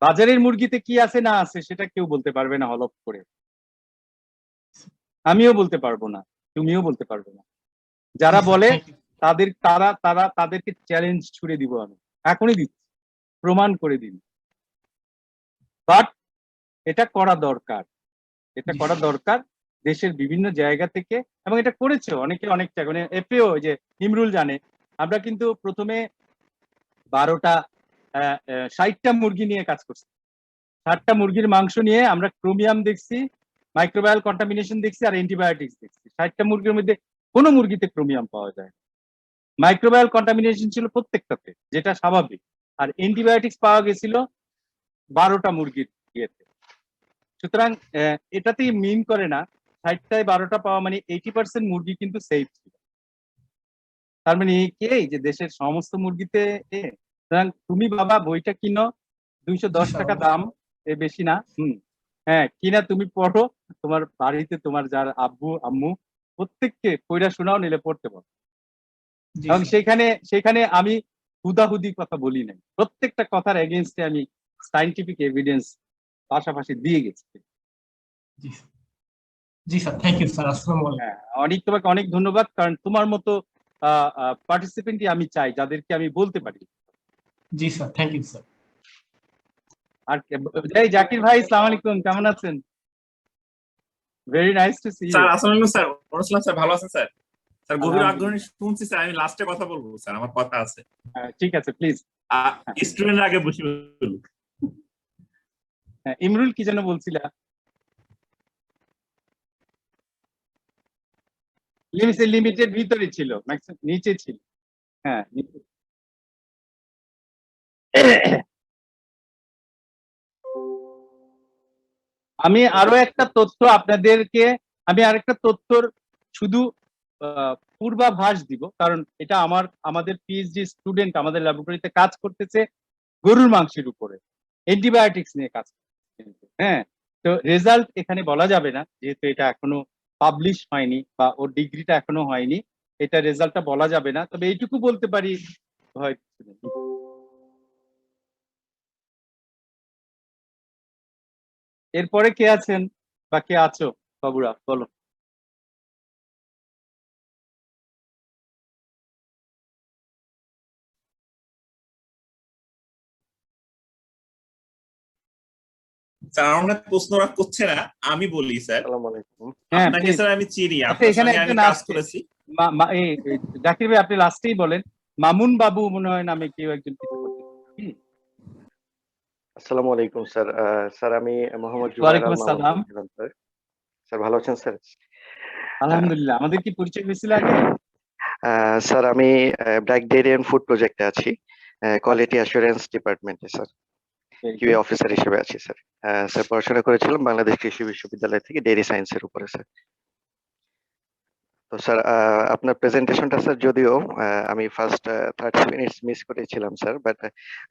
বাজারের মুরগিতে কি আছে না আছে সেটা কেউ বলতে পারবে না হলফ করে। আমিও বলতে পারবো না, তুমিও বলতে পারবে না। যারা বলে তাদেরকে চ্যালেঞ্জ ছুড়ে দিব আমি, এখনই দিচ্ছি, প্রমাণ করে দিন। বাট এটা করা দরকার, এটা করা দরকার দেশের বিভিন্ন জায়গা থেকে, এবং এটা করেছে অনেকে অনেক জায়গা। মানে এফএও যে ইমরুল জানে, আমরা কিন্তু প্রথমে 12টা 60টা মুরগি নিয়ে কাজ করছি। 60টা মুরগির মাংস নিয়ে আমরা ক্রোমিয়াম দেখছি, মাইক্রোবায়াল কন্টামিনেশন দেখছি, আর অ্যান্টিবায়োটিক্স দেখছি। 60টা মুরগির মধ্যে কোনো মুরগিতে ক্রোমিয়াম পাওয়া যায়, মাইক্রোবায়াল কন্টামিনেশন ছিল প্রত্যেকটাতে, যেটা স্বাভাবিক, আর অ্যান্টিবায়োটিক্স পাওয়া গেছিল 12টা মুরগির ইয়েতে। সুতরাং এটাতেই মিন করে না 60টায় 12টা পাওয়া মানে 80% মুরগি কিন্তু সেফ ছিল। তার মানে কে যে দেশের সমস্ত মুরগিতে সুতরাং তুমি বাবা বইটা কিনো, 210 টাকা দাম, বেশি না। হ্যাঁ, কিনা তুমি পড়ো, তোমার বাড়িতে তোমার যার আব্বু আম্মু প্রত্যেককে পড়া শোনাও, নিলে পড়তে পারো। এবং সেখানে আমি হুদাহুদি কথা বলি নাই, প্রত্যেকটা কথার এগেইনস্টে আমি সায়েন্টিফিক এভিডেন্স পাশাপাশি দিয়ে গেছি। জি স্যার, থ্যাংক ইউ স্যার। আসসালামু আলাইকুম। হ্যাঁ, তোমাকে অনেক ধন্যবাদ, কারণ তোমার মতো পার্টিসিপেন্টই আমি চাই, যাদেরকে আমি বলতে পারি। জি স্যার, থ্যাংক ইউ স্যার। আর জাকির ভাই, আসসালামু আলাইকুম, কেমন আছেন? Very nice to see you. Sir আসসালামু আলাইকুম স্যার। ওয়ালাইকুম স্যার, ভালো আছেন স্যার? স্যার গভীর আগ্রহে শুনছি স্যার, আমি লাস্টে কথা বলবো স্যার, আমার কথা আছে। ঠিক আছে, প্লিজ। স্টুডেন্ট আগে বসে বলুন। ইমরুল কি যেন বলছিলা? লিমিটেড ভিতরে ছিল, নিচে ছিল। হ্যাঁ, আমি আরো একটা তথ্য আপনাদেরকে, আমি আরেকটা তথ্যর শুধু পূর্বাভাস দিব, কারণ এটা আমাদের পিএইচডি স্টুডেন্ট আমাদের ল্যাবরেটরিতে কাজ করতেছে গরুর মাংসের উপরে, অ্যান্টিবায়োটিক্স নিয়ে কাজ করতেছে। হ্যাঁ, তো রেজাল্ট এখানে বলা যাবে না, যেহেতু এটা এখনো পাবলিশ হয়নি বা ওর ডিগ্রিটা এখনো হয়নি, এটা রেজাল্টটা বলা যাবে না। তবে এইটুকু বলতে পারি, ভয় কিছু নেই। এরপরে কে আছেন বা কে আছো বাবুরা, বলো। স্যার অনেক প্রশ্ন করছে না, আমি বলি স্যার। আসসালামু আলাইকুম। আপনাকে স্যার আমি চিনি, আপনার সঙ্গে আমি কাজ করেছি। জাকির ভাই, আপনি লাস্টেই বলেন। মামুন বাবু মনে হয় নামে কেউ একজন কিছু বলতে। আসসালামু আলাইকুম স্যার। স্যার আমি মোহাম্মদ ওয়ালাইকুম আসসালাম। স্যার ভালো আছেন স্যার? আলহামদুলিল্লাহ। আমাদের কি পরিচয় হয়েছিল আগে? স্যার আমি ব্র্যাক ডেইরি এন্ড ফুড প্রজেক্টে আছি, কোয়ালিটি অ্যাসুরেন্স ডিপার্টমেন্টে স্যার, কিউএ অফিসার হিসেবে আছি স্যার। স্যার পড়াশোনা করেছিলাম বাংলাদেশ কৃষি বিশ্ববিদ্যালয় থেকে ডেইরি সায়েন্সের উপরে স্যার। তো স্যার আপনার প্রেজেন্টেশনটা স্যার, যদিও আমি ফার্স্ট 30 মিনিটস মিস করেছিলাম স্যার, বাট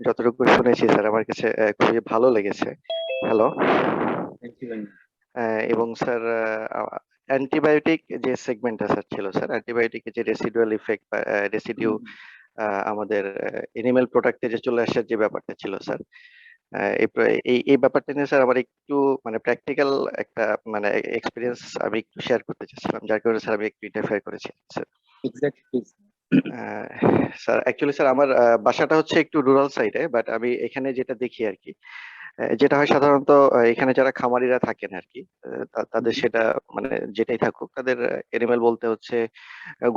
যতটুকু শুনেছি স্যার আমার কাছে খুবই ভালো লেগেছে। হ্যালো। এবং স্যার অ্যান্টিবায়োটিক যে সেগমেন্টটা স্যার ছিল স্যার, অ্যান্টিবায়োটিকের যে রেসিডুয়াল ইফেক্ট বা রেসিডিউ আমাদের এনিম্যাল প্রোডাক্টে যে চলে আসার যে ব্যাপারটা ছিল স্যার, এই ব্যাপারটা নিয়ে স্যার আমার একটু মানে প্র্যাকটিক্যাল একটা মানে এক্সপিরিয়েন্স আমি একটু শেয়ার করতে চাচ্ছিলাম, যার কারণে স্যার আমি একটু ইন্টারফেয়ার করেছি স্যার। স্যার অ্যাকচুয়ালি স্যার আমার বাসাটা হচ্ছে একটু রুরাল সাইডে, বাট আমি এখানে যেটা দেখি আর কি, যেটা হয় সাধারণত এখানে যারা খামারিরা থাকেন আর কি, তাদের সেটা মানে যেটাই থাকুক, তাদের এনিম্যাল বলতে হচ্ছে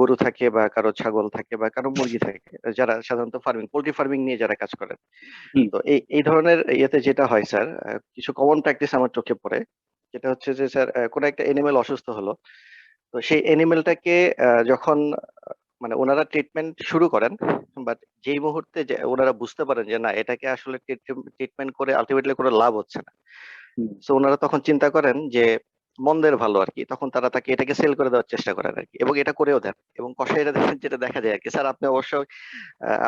গরু থাকে বা কারো ছাগল থাকে বা কারো মুরগি থাকে, যারা সাধারণত পোল্ট্রি ফার্মিং নিয়ে যারা কাজ করেন। তো এই ধরনের ইয়েতে যেটা হয় স্যার, কিছু কমন প্র্যাকটিস আমার চোখে পড়ে, যেটা হচ্ছে যে স্যার কোন একটা এনিম্যাল অসুস্থ হলো, তো সেই এনিমেলটাকে যখন মানে ওনারা ট্রিটমেন্ট শুরু করেন, বাট যেই মুহূর্তে যে ওনারা বুঝতে পারেন যে না এটাকে আসলে ট্রিটমেন্ট করে আলটিমেটলি কোনো লাভ হচ্ছে না, সো ওনারা তখন চিন্তা করেন যে মন্দের ভালো আর কি, তখন তারা তাকে এটাকে সেল করে দেওয়ার চেষ্টা করেন আর কি, এবং এটা করেও দেন, এবং কষাইরা দেখেন যেটা দেখা যায় আর কি। স্যার আপনি অবশ্যই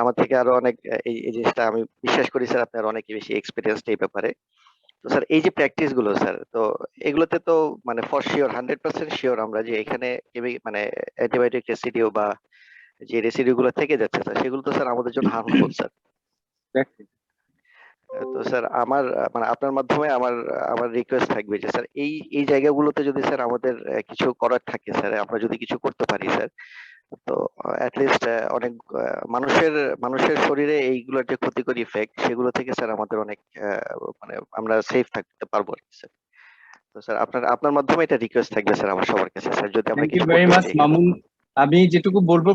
আমার থেকে আরো অনেক এই জিনিসটা আমি বিশ্বাস করি স্যার, আপনার অনেক বেশি এক্সপিরিয়েন্স এই ব্যাপারে। তো স্যার এই যে প্র্যাকটিস গুলো স্যার, তো এগুলোতে তো মানে ফর শিওর 100% শিওর আমরা যে এখানে মানে অ্যান্টিবায়োটিক রেসিডিউ বা যে রেসিডিউ গুলো থেকে যাচ্ছে স্যার, সেগুলো তো স্যার আমাদের জন্য হার্মফুল স্যার। তো স্যার আমার মানে আপনার মাধ্যমে আমার আমার রিকোয়েস্ট থাকবে যে স্যার এই এই জায়গাগুলোতে যদি স্যার আমাদের কিছু করার থাকে স্যার, আমরা যদি কিছু করতে পারি স্যার, তো লিস্ট অনেক মানুষের মানুষের শরীরে এইগুলোর যে ক্ষতিকর ইফেক্ট সেগুলো থেকে স্যার আমাদের অনেক মানে আমরা সেফ থাকতে পারবো আর কি স্যার। তো স্যার আপনার আপনার মাধ্যমে এটা রিকোয়েস্ট থাকবে স্যার আমার সবার কাছে স্যার, যদি আমরা থ্যাংক ইউ কিছু ভেরি করতে মাচ পারি এখানে। মামুন। আমি যেটুকু বলবো,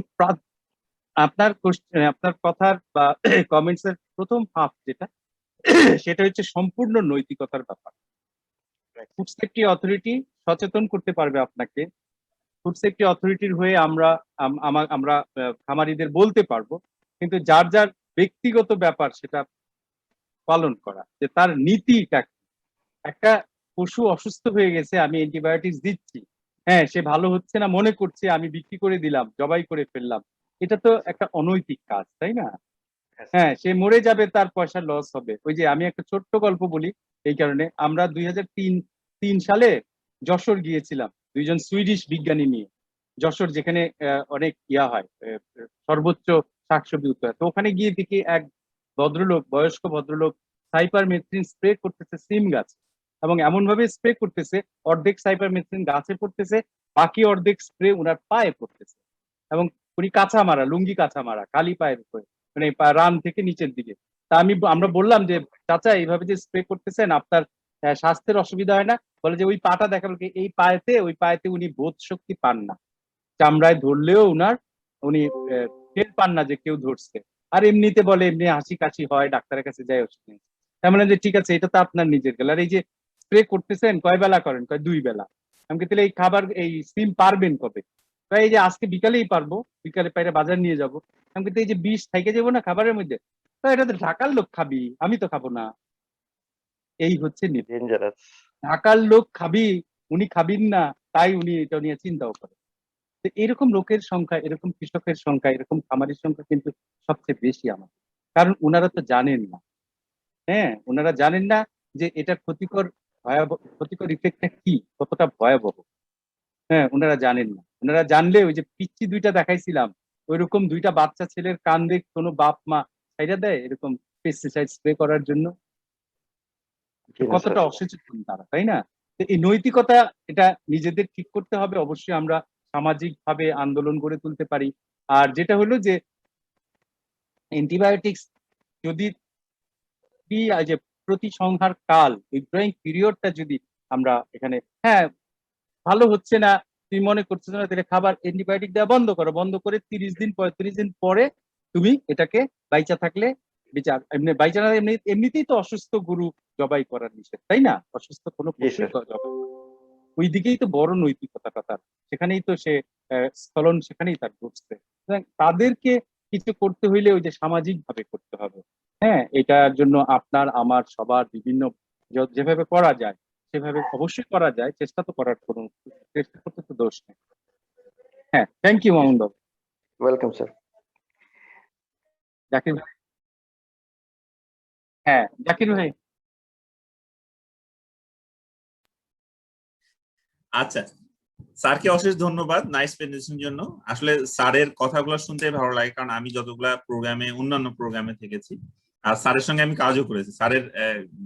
আপনার আপনার কথার বা কমেন্টস এর প্রথম হাফ যেটা, সেটা হচ্ছে সম্পূর্ণ নৈতিকতার ব্যাপার। ফুড সেফটি অথরিটি সচেতন করতে পারবে আপনাকে, ফুড সেফটি অথরিটির হয়ে আমরা আমরা খামারিদের বলতে পারবো, কিন্তু যার যার ব্যক্তিগত ব্যাপার সেটা পালন করা, যে তার নীতিটা কি। একটা পশু অসুস্থ হয়ে গেছে, আমি অ্যান্টিবায়োটিক্স দিচ্ছি, হ্যাঁ সে ভালো হচ্ছে না মনে করছে, আমি বিক্রি করে দিলাম, জবাই করে ফেললাম, এটা তো একটা অনৈতিক কাজ, তাই না? হ্যাঁ, সে মরে যাবে, তার পয়সা লস হবে। ওই যে আমি একটা ছোট্ট গল্প বলি, এই কারণে আমরা 2003 সালে যশোর গিয়েছিলাম দুইজন সুইডিশ বিজ্ঞানী নিয়ে। যশোর যেখানে অনেক ইয়া হয়, সর্বোচ্চ শাকসবজি উৎপাদন। তো ওখানে গিয়ে দেখি এক ভদ্রলোক, বয়স্ক ভদ্রলোক সাইপারমেথ্রিন স্প্রে করতেছে সিম গাছ, এবং এমন ভাবে স্প্রে করতেছে অর্ধেক সাইপারমেথ্রিন গাছে পড়তেছে, বাকি অর্ধেক স্প্রে উনার পায়ে পড়তেছে। এবং উনি কাঁচা মারা, লুঙ্গি কাঁচা মারা, খালি পায়ের উপরে, মানে রান থেকে নিচের দিকে। তা আমরা বললাম যে চাচা এইভাবে যে স্প্রে করতেছেন আপনার স্বাস্থ্যের অসুবিধা হয় না? বলে যে ওই পাটা দেখা গেল কি, এই পায়েতে ওই পায়েতে উনি বোধ শক্তি পান না, চামড়ায় ধরলেও উনি টের পান না যে কেউ ধরছে। আর এমনিতে বলে এমনি হাসি কাশি হয়, ডাক্তারের কাছে যায় ওষুধ নিয়ে। তার মানে যে ঠিক আছে, এটা তো আপনার নিজের গেল। আর এই যে স্প্রে করতেছেন কয় বেলা করেন? কয় 2 বেলা। আমি কি তাহলে এই খাবার এই সিম পারবেন কবে? তাই এই যে আজকে বিকালেই পারবো, বিকালে পাইরে বাজার নিয়ে যাবো। আমি কিন্তু এই যে বিষ থাইকে যাবো না খাবারের মধ্যে, তো এটা তো ঢাকার লোক খাবি, আমি তো খাবো না। এই হচ্ছে নীতি। ডেঞ্জারাস। ঢাকার লোক খাবি, উনি খাবিন না, তাই উনি এটা নিয়ে চিন্তাও করেন। তো এরকম লোকের সংখ্যা, এরকম কৃষকের সংখ্যা, এরকম খামারের সংখ্যা কিন্তু সবচেয়ে বেশি আমাদের। কারণ ওনারা তো জানেন না, হ্যাঁ ওনারা জানেন না যে এটা ক্ষতিকর, ভয়াবহ ক্ষতিকর ইফেক্টটা কি, কতটা ভয়াবহ। হ্যাঁ ওনারা জানেন না। ওনারা জানলে ওই যে পিচ্চি দুইটা দেখাইছিলাম, ওইরকম দুইটা বাচ্চা ছেলের কান্দে কোনো বাপ মা ছাইড়া দেয় এরকম পেস্টিসাইড স্প্রে করার জন্য? জি না স্যার। কতটা অসচেতন তারা, তাই না? তো এই নৈতিকতা, এটা নিজেদের ঠিক করতে হবে। অবশ্যই আমরা সামাজিক ভাবে আন্দোলন গড়ে তুলতে পারি। আর যেটা হলো যে অ্যান্টিবায়োটিক্স যদি এই যে প্রতি সংহার কাল, এই ড্রয়িং পিরিয়ডটা যদি আমরা এখানে, হ্যাঁ ভালো হচ্ছে না, তুমি মনে করছো না, তাহলে খাবার অ্যান্টিবায়োটিক দেওয়া বন্ধ করো, বন্ধ করে 30 দিন 35 দিন পরে তুমি এটাকে বাইচা থাকলে বিচার, এমনি বাইচা না, এমনিতেই তো অসুস্থ গরু জবাই করার নিষেধ, তাই না? অসুস্থ কোনো জি পশুই স্যার। জবাই, ওই দিকেই তো বড় নৈতিকতাটা তার, সেখানেই তো সে স্খলন, সেখানেই তার ঘটছে। সুতরাং তাদেরকে কিছু করতে হইলে ওই যে সামাজিক ভাবে করতে হবে। হ্যাঁ, এটার জন্য আপনার আমার সবার বিভিন্ন, যেভাবে করা যায় সেভাবে অবশ্যই করা যায়, চেষ্টা তো করার কোনো, চেষ্টা করতে তো দোষ নেই। হ্যাঁ, thank you Mamun Babu. Welcome sir. Zakir ভাই, হ্যাঁ জাকির ভাই। আচ্ছা, স্যারকে অশেষ ধন্যবাদ নাইস প্রেজেন্টেশনের জন্য। আসলে স্যারের কথাগুলো শুনতে ভালো লাগে, কারণ আমি যতগুলা প্রোগ্রামে, অন্যান্য প্রোগ্রামে থেকেছি আর স্যারের সঙ্গে আমি কাজও করেছি। স্যারের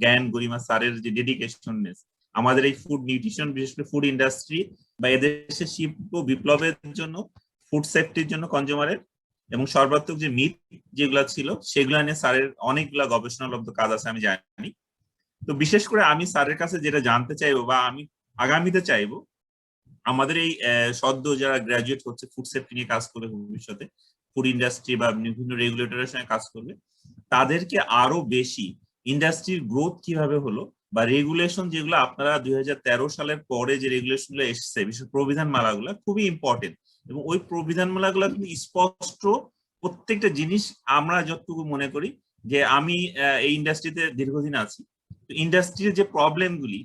জ্ঞান গরিমা, স্যারের যে ডেডিকেশননেস আমাদের এই ফুড নিউট্রিশন, বিশেষ করে ফুড ইন্ডাস্ট্রি বা এদেশে শিল্প বিপ্লবের জন্য, ফুড সেফটির জন্য কনজিউমারের, এবং সর্বাত্মক যে মিথ যেগুলা ছিল সেগুলা নিয়ে স্যারের অনেকগুলা গবেষণালব্ধ কাজ আছে আমি জানি। তো বিশেষ করে আমি স্যারের কাছে যেটা জানতে চাইবো বা আমি আগামীতে চাইবো, আমাদের এই সদ্য যারা গ্রাজুয়েট হচ্ছে ফুড সেফটি নিয়ে কাজ করবে ভবিষ্যতে, ফুড ইন্ডাস্ট্রি বা বিভিন্ন রেগুলেটরের সঙ্গে কাজ করবে, তাদেরকে আরো বেশি ইন্ডাস্ট্রির গ্রোথ কিভাবে হলো বা রেগুলেশন যেগুলো আপনারা 2013 সালের পরে যে রেগুলেশন গুলো এসেছে, বিশেষ প্রবিধান মালাগুলো খুবই ইম্পর্টেন্ট, এবং ওই প্রবিধান মালাগুলো কিন্তু স্পষ্ট প্রত্যেকটা জিনিস। আমরা যতটুকু মনে করি যে আমি এই ইন্ডাস্ট্রিতে দীর্ঘদিন আছি, ইন্ডাস্ট্রির যে প্রবলেম গুলি,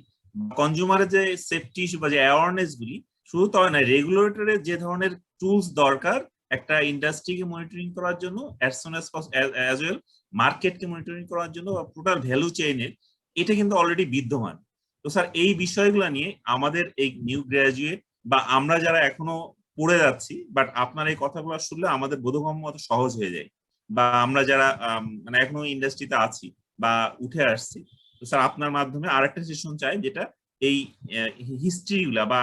কনজিউমারের যে সেফটি ইস্যু বা যে অ্যাওয়ারনেস গুলি, শুধু তাই নয়, রেগুলেটরের যে ধরনের টুলস দরকার একটা ইন্ডাস্ট্রিকে মনিটরিং করার জন্য, অ্যাজ ওয়েল মার্কেটকে মনিটরিং করার জন্য বা টোটাল ভ্যালু চেইনের, এটা কিন্তু অলরেডি বিদ্যমান। তো স্যার এই বিষয়গুলো নিয়ে আমাদের এই নিউ গ্রাজুয়েট বা আমরা যারা এখনো পড়ে যাচ্ছি, বাট আপনার এই কথাগুলো শুনলে আমাদের বোধগম্য অত সহজ হয়ে যায়, বা আমরা যারা মানে এখনো ইন্ডাস্ট্রিতে আছি, বা উঠে আসছি। তো স্যার আপনার মাধ্যমে আরেকটা সেশন চাই, যেটা এই হিস্ট্রি গুলা বা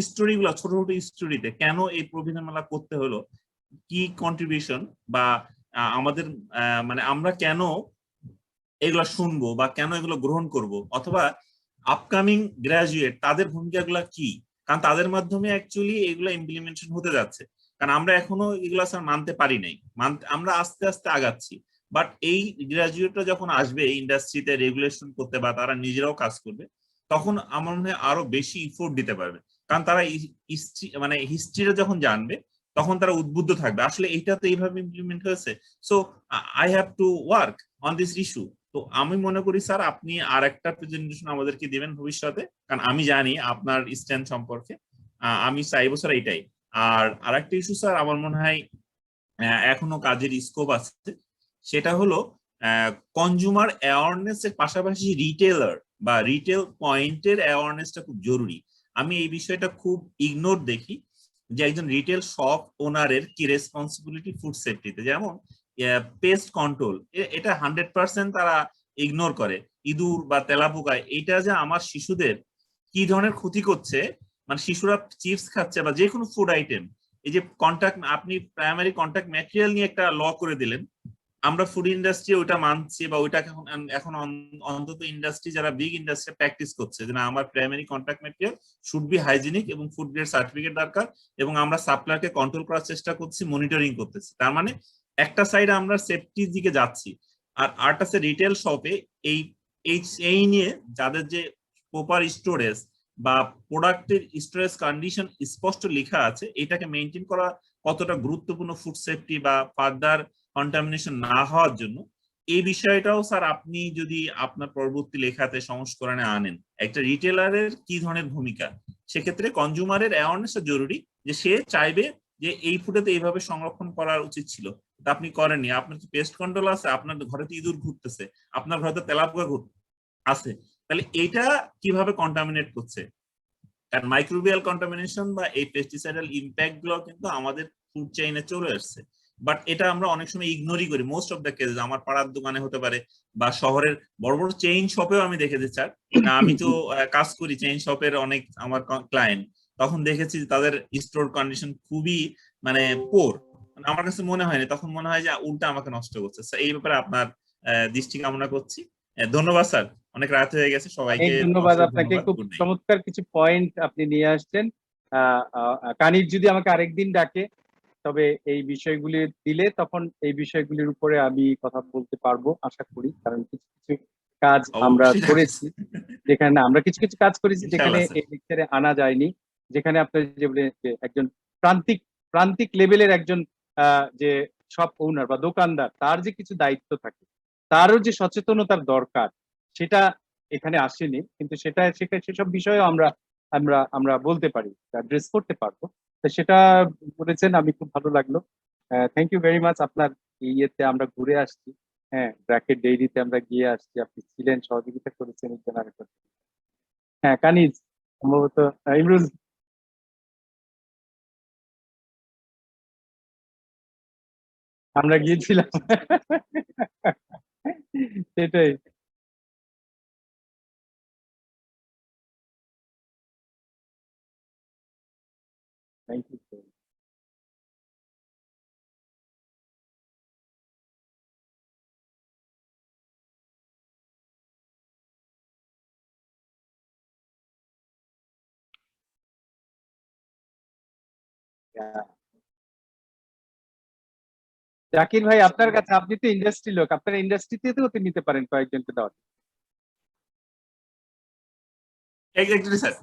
স্টোরি গুলা, ছোট ছোট স্টোরিতে কেন এই প্রবন্ধ মেলা করতে হলো, কি কন্ট্রিবিউশন বা আমাদের মানে আমরা কেন এগুলা শুনবো বা কেন এগুলো গ্রহণ করব, অথবা আপকামিং গ্রাজুয়েট তাদের ভূমিকাগুলো কি, কারণ তাদের মাধ্যমে অ্যাকচুয়ালি এগুলো ইমপ্লিমেন্টেশন হতে যাচ্ছে। কারণ আমরা এখনো এগুলো স্যার মানতে পারি নাই, আমরা আস্তে আস্তে আগাচ্ছি। বাট এই গ্রাজুয়েটরা যখন আসবে ইন্ডাস্ট্রিতে রেগুলেশন করতে বা তারা নিজেরাও কাজ করবে, তখন আমার মনে হয় আরো বেশি ইফোর্ট দিতে পারবে। কারণ তারা মানে হিস্ট্রিটা যখন জানবে, তখন তারা উদ্বুদ্ধ থাকবে আসলে এটা তো এইভাবে ইমপ্লিমেন্ট হয়েছে, so I have to work on this issue. তো আমি মনে করি স্যার আপনি আর একটা প্রেজেন্টেশন আমাদেরকে দিবেন ভবিষ্যতে, কারণ আমি জানি আপনার স্ট্যান্ড সম্পর্কে। আমি চাইবো স্যার এটাই। আর আরেকটা ইস্যু স্যার আমার মনে হয় এখনো কাজের স্কোপ আছে, সেটা হলো কনজিউমার অ্যাওয়ারনেস এর পাশাপাশি রিটেলার বা রিটেল পয়েন্টের অ্যাওয়ারনেসটা খুব জরুরি। আমি এই বিষয়টা খুব ইগনোর দেখি, যে একজন রিটেল শপ ওনারের কি রেসপন্সিবিলিটি ফুড সেফটিতে, যেমন পেস্ট কন্ট্রোল, এটা 100% তারা ইগনোর করে। ইঁদুর বা তেলাপোকা এটা যে আমার শিশুদের কি ধরনের ক্ষতি করছে, মানে শিশুরা চিপস খাচ্ছে বা যে কোনো ফুড আইটেম, এই যে কন্টাক্ট, আপনি প্রাইমারি কন্টাক্ট ম্যাটেরিয়াল নিয়ে একটা ল করে দিলেন, আমরা ফুড ইন্ডাস্ট্রি ওইটা মানছি বা ওইটাকে এখন অন্তত ইন্ডাস্ট্রি যারা বিগ ইন্ডাস্ট্রি প্র্যাকটিস করছে যে না, আমার primary contact material should be hygienic এবং ফুড গ্রেড সার্টিফিকেট দরকার, এবং আমরা সাপ্লায়ারকে কন্ট্রোল করার চেষ্টা করছি, মনিটরিং করতেছি। তার মানে একটা সাইডে আমরা সেফটির দিকে যাচ্ছি, আর আরেকটা সাইড রিটেল শপে এই এই নিয়ে যাদের যে প্রপার স্টোরেজ বা প্রোডাক্টের স্টোরেজ কন্ডিশন স্পষ্ট লেখা আছে, এটাকে মেনটেন করা কতটা গুরুত্বপূর্ণ ফুড সেফটি বা ফার্দার কন্টামিনেশন না হওয়ার জন্য, এই বিষয়টাও স্যার আপনি যদি আপনার পরবর্তী লেখাতে সংস্করণে আনেন, একটা রিটেলারের কি ধরনের ভূমিকা, সেক্ষেত্রে কনজিউমারের অ্যাওয়ারনেস জরুরি, যে সে চাইবে যে এই ফুডে এইভাবে সংরক্ষণ করা উচিত ছিল, তা আপনি করেননি। আপনার কি পেস্ট কন্ট্রোল আছে, আপনার ঘরে তো ইঁদুর ঘুরতেছে, আপনার ঘরে তো তেলাপোকা আছে, তাহলে এইটা কিভাবে কন্টামিনেট করছে? কারণ মাইক্রোবিয়াল কন্টামিনেশন বা এই পেস্টিসাইডাল ইম্প্যাক্ট গুলো কিন্তু আমাদের ফুড চেইনে চলে আসছে, বাট এটা আমরা অনেক সময় ইগনোরই করি। মোস্ট অফ দ্য কেসেস আমার পাড়ার দোকানে হতে পারে বা শহরের বড় বড় চেইন শপেও আমি দেখেছি স্যার, আমি তো কাজ করি চেইন শপের অনেক আমার ক্লায়েন্ট, তখন দেখেছি তাদের স্টোর কন্ডিশন খুবই মানে পোর, আমার কাছে মনে হয়নি, তখন মনে হয় যে উল্টা আমাকে নষ্ট করছে। এই ব্যাপারে আপনার দৃষ্টি কামনা করছি। ধন্যবাদ স্যার, অনেক রাত হয়ে গেছে, অনেক সবাইকে ধন্যবাদ অশেষ আপনাকে, ধন্যবাদ, খুব গুড নাইট। চমৎকার কিছু পয়েন্ট আপনি নিয়ে আসছেন। কানিজ যদি আমাকে আরেকদিন ডাকে, তবে এই বিষয়গুলি দিলে তখন এই বিষয়গুলির উপরে আমি কথা বলতে পারবো আশা করি, কারণ কিছু কিছু কাজ আমরা অবশ্যই করেছি যেখানে, আমরা কিছু কিছু কাজ করেছি যেখানে ইনশাআল্লাহ স্যার। এই লেকচারে আনা যায়নি, যেখানে আপনার যে বলে যে একজন প্রান্তিক প্রান্তিক লেভেলের একজন যে শপ ওনার বা দোকানদার, তার যে কিছু দায়িত্ব থাকে, তারও যে সচেতনতার দরকার, সেটা এখানে আসেনি, কিন্তু সেটা সেসব বিষয়েও আমরা আমরা আমরা বলতে পারি, অ্যাড্রেস করতে পারবো। তো সেটা বলেছেন, আমি খুব ভালো লাগলো। Thank you very much. আপনার ইয়েতে আমরা ঘুরে আসছি, হ্যাঁ, ব্র্যাকেট ডেইরিতে আমরা গিয়ে আসছি, আপনি ছিলেন, সহযোগিতা করেছেন এই জেনারেটর। হ্যাঁ, কানিজ সম্ভবত ইমরুল, আমরা গিয়েছিলাম। সেটাই। Thank you. জাকির ভাই, আপনার কাছে, আপনি তো ইন্ডাস্ট্রি লোক, আপনার ইন্ডাস্ট্রিতে তো নিতে পারেন কয়েকজনকে দেওয়া। Exactly sir.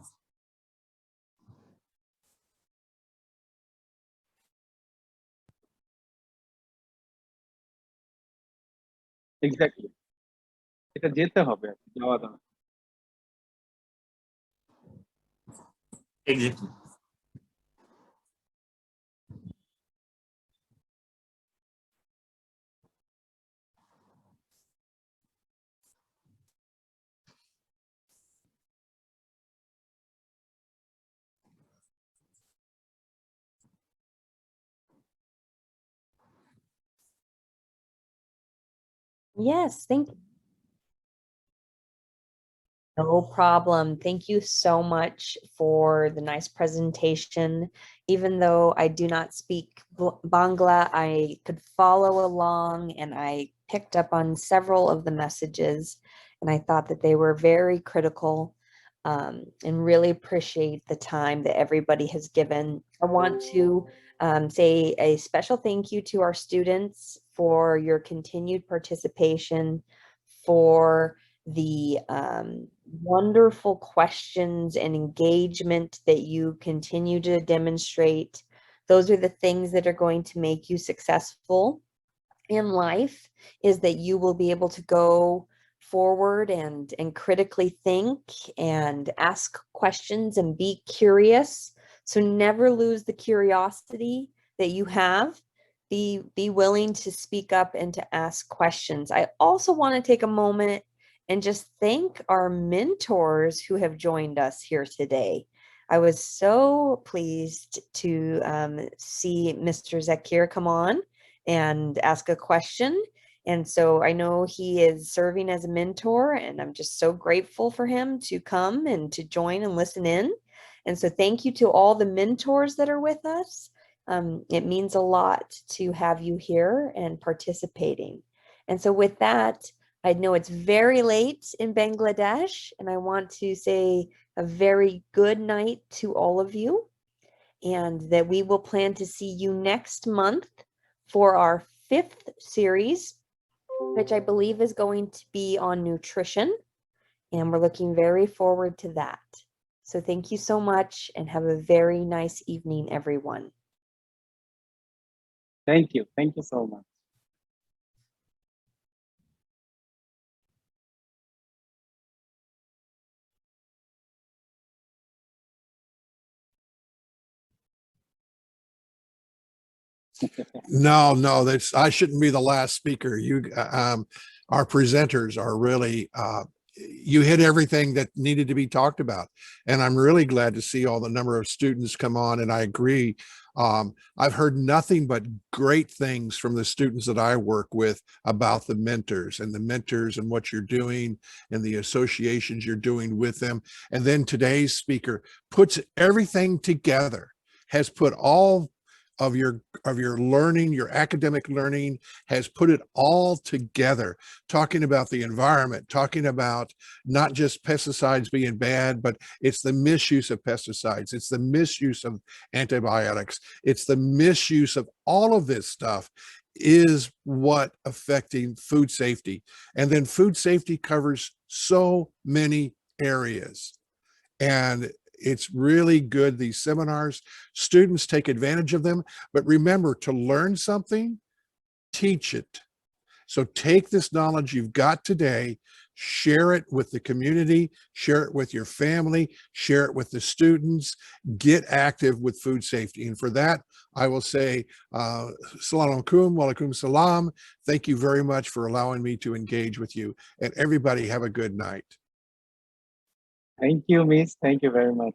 এক্স্যাক্টলি, এটা যেতে হবে আর কি, যাওয়া দাওয়া। Exactly. Yes, thank you. No problem. Thank you so much for the nice presentation. Even though I do not speak Bangla, I could follow along and I picked up on several of the messages and I thought that they were very critical and really appreciate the time that everybody has given. I want to say a special thank you to our students for your continued participation, for the wonderful questions and engagement that you continue to demonstrate. Those are the things that are going to make you successful in life, is that you will be able to go forward and critically think and ask questions and be curious. So never lose the curiosity that you have. Be willing to speak up and to ask questions. I also want to take a moment and just thank our mentors who have joined us here today. I was so pleased to see Mr. Zakir come on and ask a question. And so I know he is serving as a mentor, and I'm just so grateful for him to come and to join and listen in. And so thank you to all the mentors that are with us. It means a lot to have you here and participating. And so with that, I know it's very late in Bangladesh, and I want to say a very good night to all of you, and that we will plan to see you next month for our 5th series, which I believe is going to be on nutrition, and we're looking very forward to that. So thank you so much and have a very nice evening, everyone. Thank you so much. No, I shouldn't be the last speaker. Our presenters are really, you hit everything that needed to be talked about. And I'm really glad to see all the number of students come on. And I agree. I've heard nothing but great things from the students that I work with about the mentors and what you're doing and the associations you're doing with them. And then today's speaker puts everything together, has put all of your learning, your academic learning, has put it all together, talking about the environment, talking about not just pesticides being bad, but it's the misuse of pesticides, it's the misuse of antibiotics, it's the misuse of all of this stuff is what affecting food safety. And then food safety covers so many areas. And it's really good, these seminars. Students take advantage of them, but remember, to learn something, teach it. So take this knowledge you've got today, share it with the community, share it with your family, share it with the students, get active with food safety. And for that, I will say, Assalamu alaikum, wa alaikum salam. Thank you very much for allowing me to engage with you. And everybody have a good night. Thank you, Miss. Thank you very much.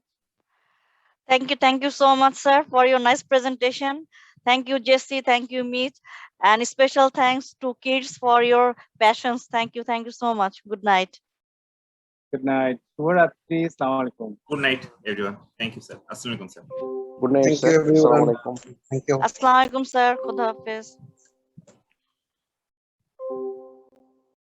Thank you so much, sir, for your nice presentation. Thank you, Jesse. Thank you, Meet. And special thanks to kids for your passions. Thank you so much. Good night. Good night. Shubharatri. Assalamu alaikum. Good night, everyone. Thank you, sir. Assalamu alaikum, sir. Good night, Thank sir. you, everyone. Assalamu alaikum. Thank you. Assalamu alaikum, sir. Khuda Hafiz.